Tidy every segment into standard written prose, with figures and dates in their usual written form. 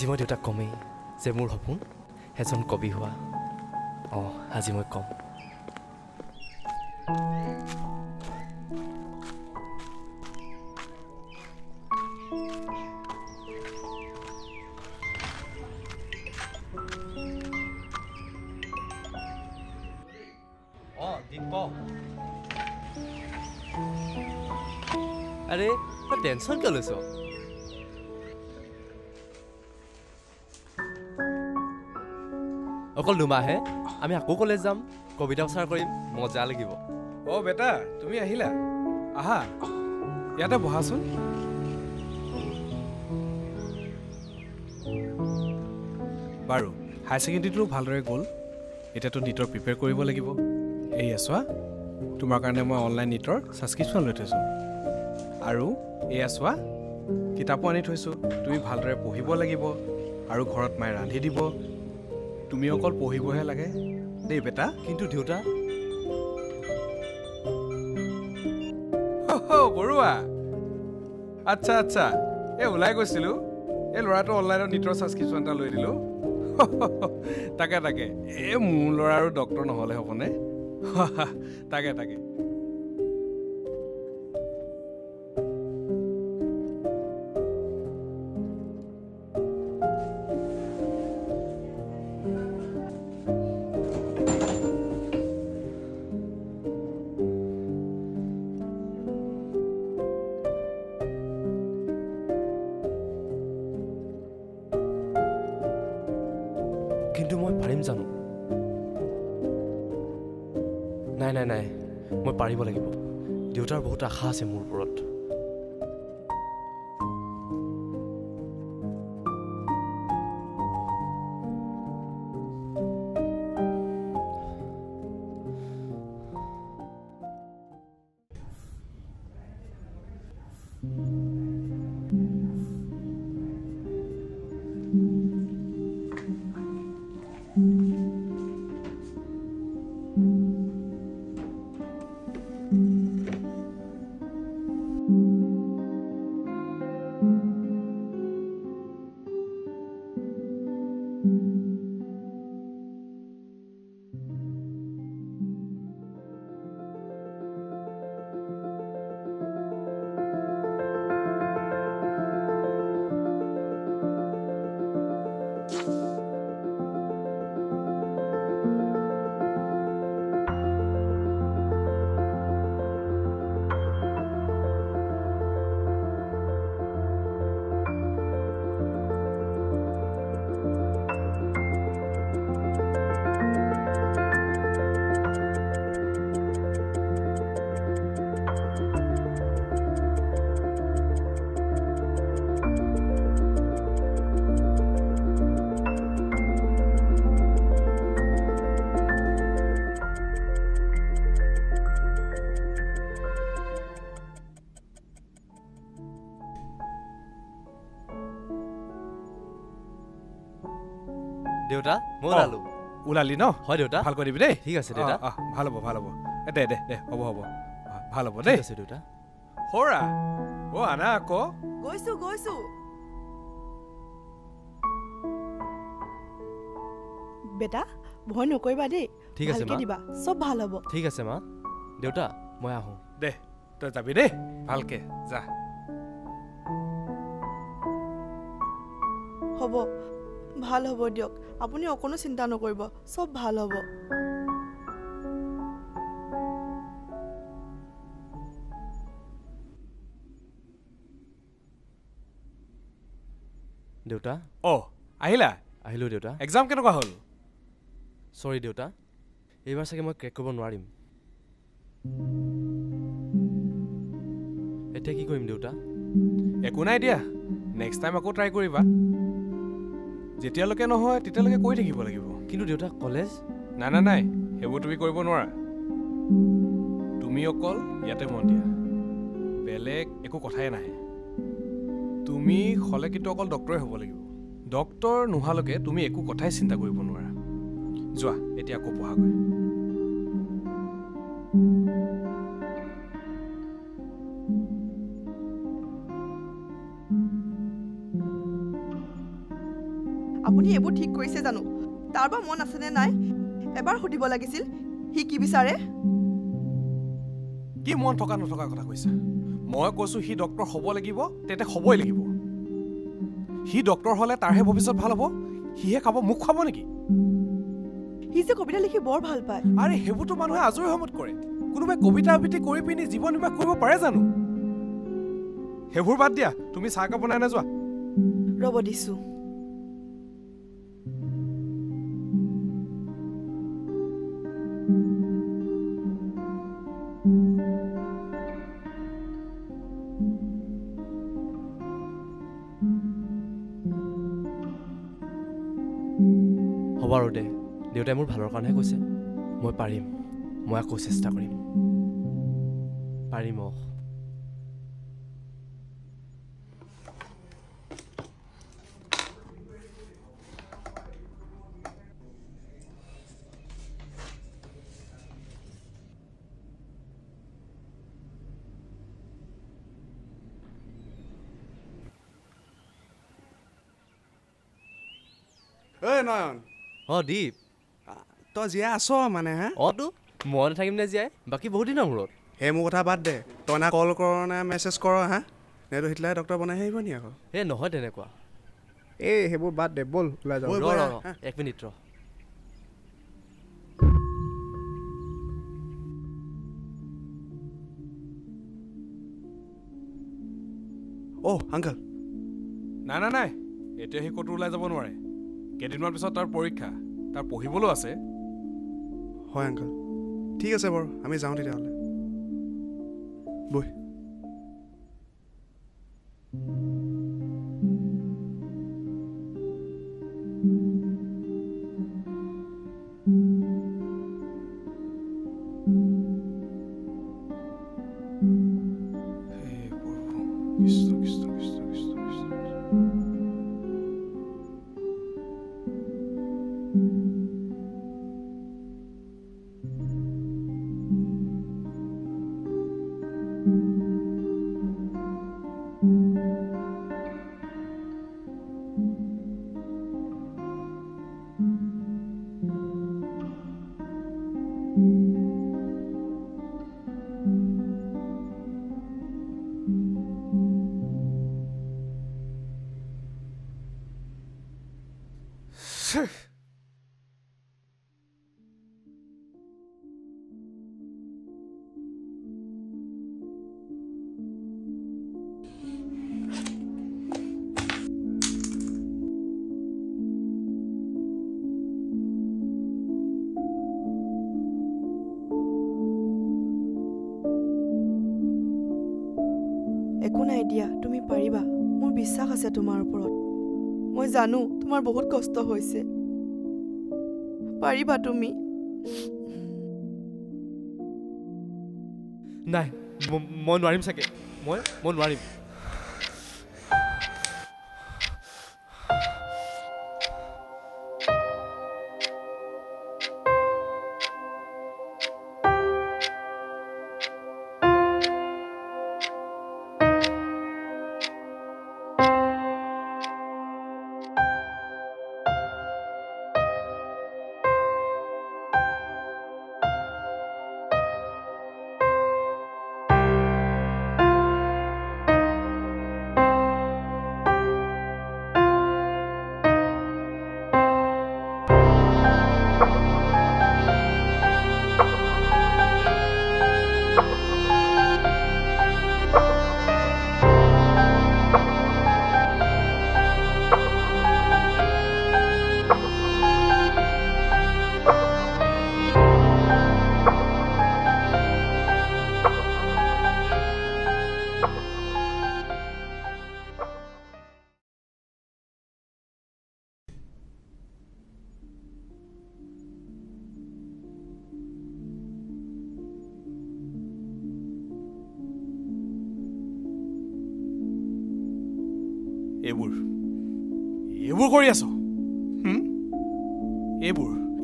আজি মই দেউতাক কমেই যে মোৰ সপোন এজন কবি হোৱা আজি মই কম আরে তই টেনশন কিয় লৈছ অকল দুমাহে আমি আকৌ কলেজ যাম কবিতা প্ৰচাৰ কৰিম মজা লাগিব বেটা তুমি আহিলা আহা ইয়াতে বহাচোন বাৰু হাই ছেকেণ্ডেৰীটো ভালদৰে গ'ল এতিয়াতো নিটৰ প্ৰিপেয়াৰ কৰিব লাগিব এইয়া চোৱা তোমাৰ কাৰণে মই অনলাইন নিটৰ ছাবস্ক্ৰিপশ্যন লৈ থৈছোঁ আৰু এয়া চোৱা কিতাপো আনি থৈছোঁ তুমি ভালদৰে পঢ়িব লাগিব আৰু ঘৰত মায়ে ৰান্ধি দিব তুমি অকল পঢ়িবহে লাগে দেই বেটা কিন্তু দেউতা বৰুৱা আচ্ছা আচ্ছা এই ওলাই গৈছিলোঁ এই ল'ৰাটো অনলাইনত নিটৰ ছাবস্ক্ৰিপশ্যন এটা লৈ দিলোঁ তাকে তাকে এই মোৰ ল'ৰা আৰু ডক্টৰ নহ'লে হ'বনে তাকে তাকে কিন্তু মই পাৰিম জানো নাই নাই নাই মই পাৰিব লাগিব দেউতাৰ বহুত আশা আছে মোৰ ওপৰত দেউতা মই ওলালি ন হয় দেউতা ভাল কৰিবি দেই ঠিক আছে দেউতা ভাল হ'ব দে দে দে হ'ব ভাল হ'ব দেই আছে দেউতা হৰা আনা আকৌ গৈছো বেটা ভয় নকৰিবা দেই ঠিক আছে মা দিবা সব ভাল হ'ব ঠিক আছে মা দেউতা মই আহোঁ দে তই যাবি দেই ভালকে যা হ'ব ভাল হ'ব দিয়ক আপুনি অকনো চিন্তা নকৰিব সব ভাল হ'ব দেউতা আহিলো দেউতা এক্সাম কেনেকুৱা হ'ল সৰি দেউতা এইবাৰ চাগে মই ক্ৰেক কৰিব নোৱাৰিম এতিয়া কি কৰিম দেউতা একো নাই দিয়া নেক্সট টাইম আকৌ ট্ৰাই কৰিবা যেতিয়ালৈকে নহয় তেতিয়ালৈকে কৰি থাকিব লাগিব কিন্তু দেউতা কলেজ নাই সেইবোৰ তুমি কৰিব নোৱাৰা তুমি অকল ইয়াতে মন দিয়া বেলেগ একো কথাই নাহে তুমি হলে কিন্তু অকল ডক্টৰে হ'ব লাগিব ডক্টৰ নোহালৈকে তুমি একো কথাই চিন্তা কৰিব নোৱাৰা যোৱা এতিয়া আকৌ পঢ়াগৈ এইবোৰ ঠিক কৰিছে জানো তাৰ বা মন আছেনে নাই এবাৰ সুধিব লাগিছিল সি কি বিচাৰে কি মন থকা নথকা কথা কৈছা মই কৈছো সি ডক্টৰ হ'ব লাগিব তেতে হ'বই লাগিব সি ডক্টৰ হ'লে তাৰহে ভৱিষ্যত ভাল হ'ব সিহে খাব মুখ খাব নেকি সি যে কবিতা লিখি বৰ ভাল পায় আৰে সেইবোৰতো মানুহে আজৰি সময়ত কৰে কোনোবাই কবিতা আবৃত্তি কৰি পিনি জীৱন নিৰ্বাহ কৰিব পাৰে জানো সেইবোৰ বাদ দিয়া তুমি চাহ কাপ বনাই নাযোৱা ৰ'ব দিছো হ'ব আৰু দে দেউতাই মোৰ ভালৰ কাৰণেহে কৈছে মই পাৰিম মই আকৌ চেষ্টা কৰিম পাৰিম ঐ নয়ন দীপ তই জীয়াই আছ মানে হা তো মই নাথাকিম নে জীয়াই বাকী বহুত দিনৰ মূৰত সেই মোৰ কথা বাদ দে তই না কল কৰ নে মেছেজ কৰ হা নে তো হিটলাৰে ডক্টৰ বনাই আহিব নি আকৌ নহয় তেনেকুৱা এই সেইবোৰ বাদ দে ব'ল ওলাই যাওঁ এক মিনিট ৰ আংকল নাই এতিয়া সি ক'তো ওলাই যাব নোৱাৰে কেইদিনমান পিছত তাৰ পৰীক্ষা তাৰ পঢ়িবলৈও আছে হয় আংকল ঠিক আছে বাৰু আমি যাওঁ তেতিয়াহ'লে বৈ একো নাই দিয়া তুমি পাৰিবা মোৰ বিশ্বাস আছে তোমাৰ ওপৰত মই জানো তোমাৰ বহুত কষ্ট হৈছে পাৰিবা তুমি নাই মই নোৱাৰিম চাগে মই নোৱাৰিম এইবোৰ কৰি আছ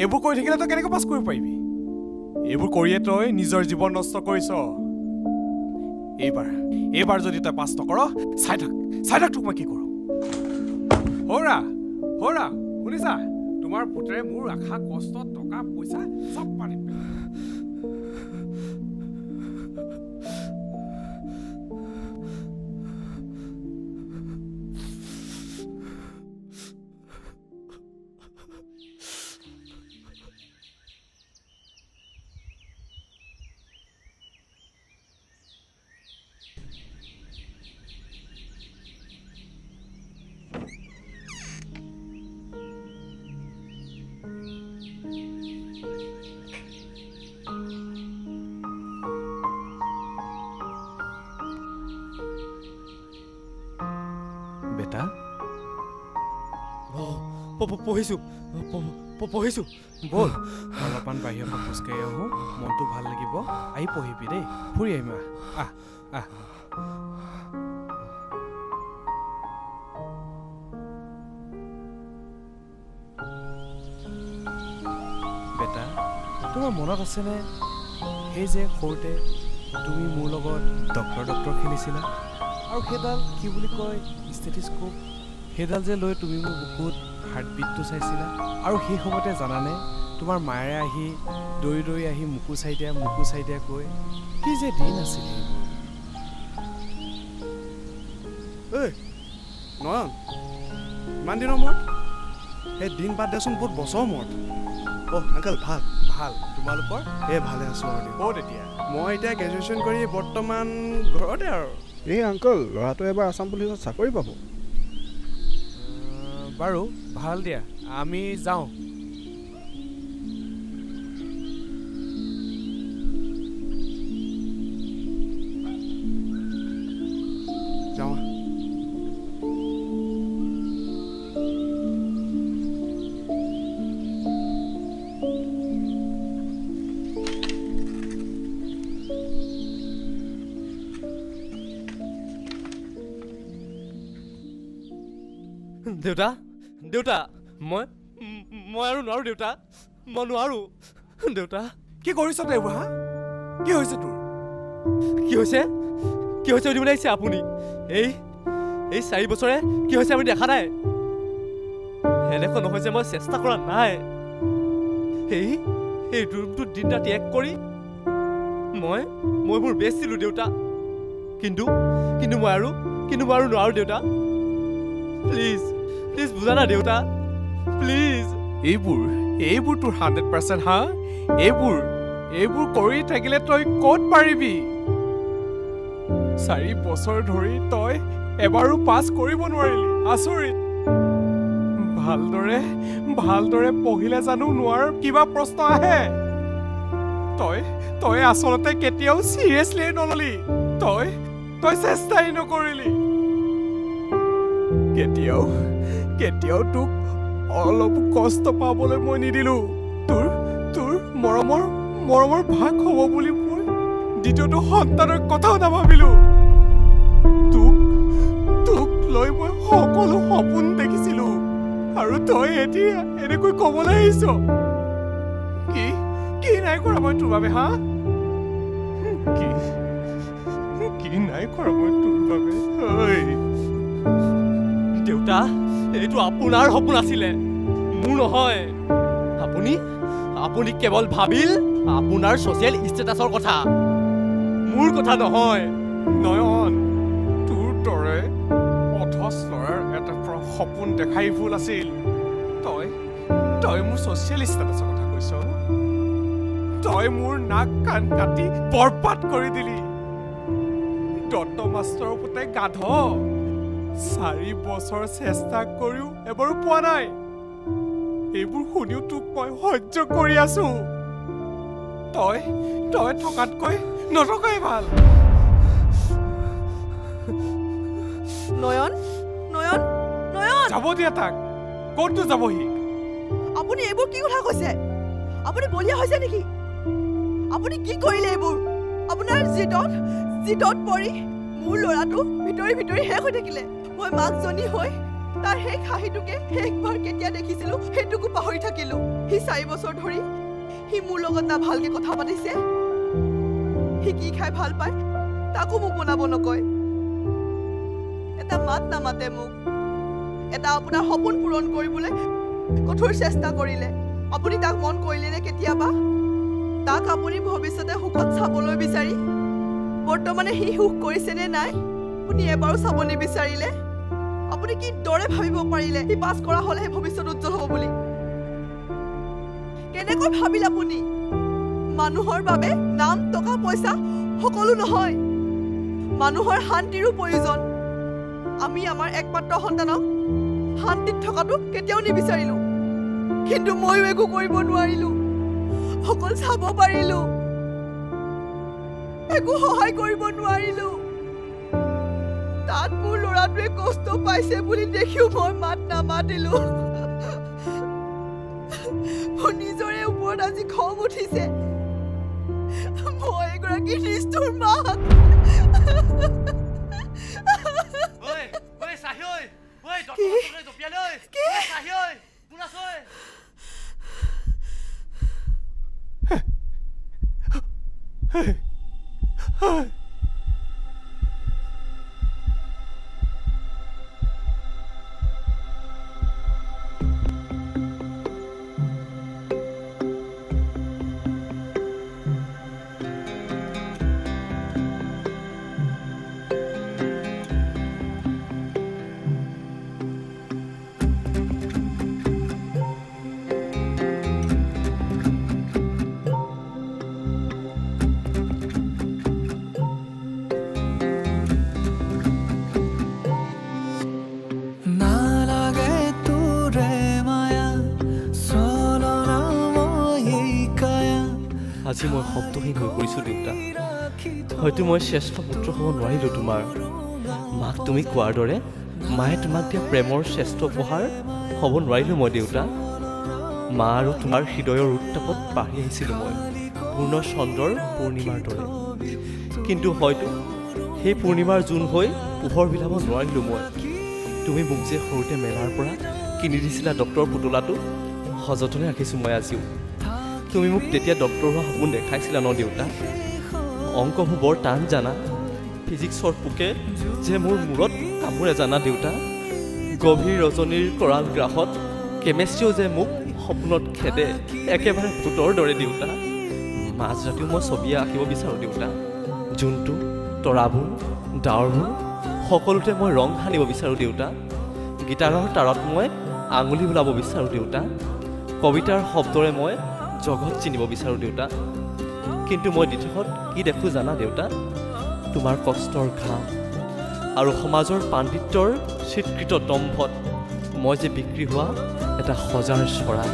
এইবোৰ কৰি থাকিলে তই কেনেকৈ পাছ কৰিব পাৰিবি এইবোৰ কৰিয়ে তই নিজৰ জীৱন নষ্ট কৰিছ এইবাৰ যদি তই পাছ নকৰ চাই থাক তোক মই কি কৰোঁ হৰা শুনিছা তোমাৰ পুত্ৰে মোৰ আশা কষ্ট টকা পইচা চব পানীত বেটা পঢ়িছোঁ বল অলপমান বাহিৰৰ পৰা খোজকাঢ়ি আহোঁ মনটো ভাল লাগিব আহি পঢ়িবি দেই ফুৰি আহিম আহ আহ বেটা তোমাৰ মনত আছেনে সেই যে সৰুতে তুমি মোৰ লগত ডক্তৰ খেলিছিলা আৰু সেইডাল কি বুলি কয় ষ্টেথিস্কোপ সেইডাল যে লৈ তুমি মোৰ বুকুত হাৰ্টবিটটো চাইছিলা আৰু সেই সময়তে জানানে তোমাৰ মায়েৰে আহি দৌৰি আহি মুকু চাই দিয়া কৈ কি যে দিন আছিল ঐ নয়ন ইমান দিনৰ মূৰত সেই দিন বাদ দেচোন বহুত বছৰ মূৰত আংকল ভাল তোমালোকৰ ভালে আছোঁ আৰু ক'ত এতিয়া মই এতিয়া গ্ৰেজুৱেশ্যন কৰি বৰ্তমান ঘৰতে আৰু এই আংকল ল'ৰাটোৱে এবাৰ আছাম পুলিচত চাকৰি পাব বাৰু ভাল দিয়া আমি যাওঁ দেউতা মই আৰু নোৱাৰো দেউতা মই নোৱাৰো দেউতা কি কৰিছ তই এইবোৰ হা কি হৈছে তোৰ কি হৈছে সুধিবলৈ আহিছে আপুনি এই 4 বছৰে কি হৈছে আপুনি দেখা নাই এনেকুৱা নহয় যে মই চেষ্টা কৰা নাই এই ৰুমটো দিন ৰাতি এক কৰি মই মোৰ বেষ্ট দিলোঁ দেউতা কিন্তু মই আৰু নোৱাৰো দেউতা প্লিজ বুজা না দেউতা প্লিজ এইবোৰ তোৰ 100% হা এইবোৰ কৰি থাকিলে তই ক'ত পাৰিবি 4 বছৰ ধৰি তই এবাৰো পাছ কৰিব নোৱাৰিলি আচৰিত ভালদৰে পঢ়িলে জানো নোৱাৰ কিবা প্ৰশ্ন আহে তই আচলতে কেতিয়াও চিৰিয়াছলি নললি তই চেষ্টাই নকৰিলি কেতিয়াও তোক অলপ কষ্ট পাবলৈ মই নিদিলো তোৰ মৰমৰ ভাগ হ'ব বুলি মই দ্বিতীয়টো সন্তানৰ কথাও নাভাবিলো তোক লৈ মই সকলো সপোন দেখিছিলো আৰু তই এতিয়া এনেকৈ ক'বলৈ আহিছ কি নাই কৰা মই তোৰ বাবে হা কি নাই কৰা মই তোৰ বাবে দেউতা এইটো আপোনাৰ সপোন আছিলে মোৰ নহয় আপুনি কেৱল ভাবিল আপোনাৰ ছ'চিয়েল ষ্টেটাছৰ কথা মোৰ কথা নহয় নয়ন তোৰ দৰে অথচ ল'ৰাৰ এটা সপোন দেখাই ভুল আছিল তই মোৰ ছ'চিয়েল ষ্টেটাছৰ কথা কৈছ তই মোৰ নাক কাণ কাটি বৰবাদ কৰি দিলি দত্ত মাষ্টৰৰ পুতে গাধ 4 বছৰ চেষ্টা কৰিও এবাৰো পোৱা নাই এইবোৰ শুনিও তোক মই সহ্য কৰি আছো তই থকাতকৈ নথকাই ভাল নয়ন যাব দিয়া তাক ক'তনো যাবহি আপুনি এইবোৰ কি কথা কৈছে আপুনি বলিয়া হৈছে নেকি আপুনি কি কৰিলে এইবোৰ আপোনাৰ জিদত পৰি মোৰ ল'ৰাটো ভিতৰি শেষ হৈ থাকিলে মই মাকজনী হৈ তাৰ সেই হাঁহিটোকে শেষবাৰ কেতিয়া দেখিছিলো সেইটোকো পাহৰি থাকিলো সি 4 বছৰ ধৰি সি মোৰ লগত না ভালকে কথা পাতিছে সি কি খাই ভাল পায় তাকো মোক বনাব নকয় এটা মাত নামাতে মোক এটা আপোনাৰ সপোন পূৰণ কৰিবলৈ কঠোৰ চেষ্টা কৰিলে আপুনি তাক মন কৰিলেনে কেতিয়াবা তাক আপুনি ভৱিষ্যতে সুখত চাবলৈ বিচাৰি বৰ্তমানে সি সুখ কৰিছেনে নাই আপুনি এবাৰো চাব নিবিচাৰিলে আপুনি কি দৰে ভাবিব পাৰিলে সি পাছ কৰা হ'লেহে ভৱিষ্যত উজ্জ্বল হ'ব বুলি কেনেকৈ ভাবিল আপুনি মানুহৰ বাবে নাম টকা পইচা সকলো নহয় মানুহৰ শান্তিৰো প্ৰয়োজন আমি আমাৰ একমাত্ৰ সন্তানক শান্তিত থকাটো কেতিয়াও নিবিচাৰিলো কিন্তু মইও একো কৰিব নোৱাৰিলো অকল চাব পাৰিলো একো সহায় কৰিব নোৱাৰিলো তাত মোৰ ল'ৰাটোৱে কষ্ট পাইছে বুলি দেখিও মই মাত নামাতিলো মোৰ নিজৰে ওপৰত আজি খং উঠিছে মই এগৰাকী নিষ্ঠুৰ মাক আজি মই শব্দহীন হৈ পৰিছোঁ দেউতা হয়তো মই শ্ৰেষ্ঠ পুত্ৰ হ'ব নোৱাৰিলোঁ তোমাৰ মাক তুমি কোৱাৰ দৰে মায়ে তোমাক দিয়া প্ৰেমৰ শ্ৰেষ্ঠ উপহাৰ হ'ব নোৱাৰিলোঁ মই দেউতা মা আৰু তোমাৰ হৃদয়ৰ উত্তাপত বাঢ়ি আহিছিলোঁ মই পূৰ্ণ চন্দ্ৰৰ পূৰ্ণিমাৰ দৰে কিন্তু হয়তো সেই পূৰ্ণিমাৰ জোন হৈ পোহৰ বিলাব নোৱাৰিলোঁ মই তুমি মোক যে সৰুতে মেলাৰ পৰা কিনি দিছিলা ডক্টৰৰ পুতলাটো সযতনে ৰাখিছোঁ মই আজিও তুমি মোক তেতিয়া ডক্টৰ হোৱা সপোন দেখাইছিলা ন দেউতা অংকবোৰ বৰ টান জানা ফিজিক্সৰ পোকে যে মোৰ মূৰত কামোৰে জানা দেউতা গভীৰ ৰজনীৰ কৰাল গ্ৰাহত কেমেষ্ট্ৰিও যে মোক সপোনত খেদে একেবাৰে ভূতৰ দৰে দেউতা মাজ ৰাতিও মই ছবি আঁকিব বিচাৰোঁ দেউতা যোনটো তৰাবোৰ ডাৱৰবোৰ সকলোতে মই ৰং সানিব বিচাৰোঁ দেউতা গীটাৰৰ তাৰত মই আঙুলি ওলাব বিচাৰোঁ দেউতা কবিতাৰ শব্দৰে মই জগত চিনিব বিচাৰোঁ দেউতা কিন্তু মই দিঠকত কি দেখোঁ জানা দেউতা তোমাৰ কষ্টৰ ঘাম আৰু সমাজৰ পাণ্ডিত্যৰ স্বীকৃত দম্ভত মই যে বিক্ৰী হোৱা এটা সজাৰ চৰা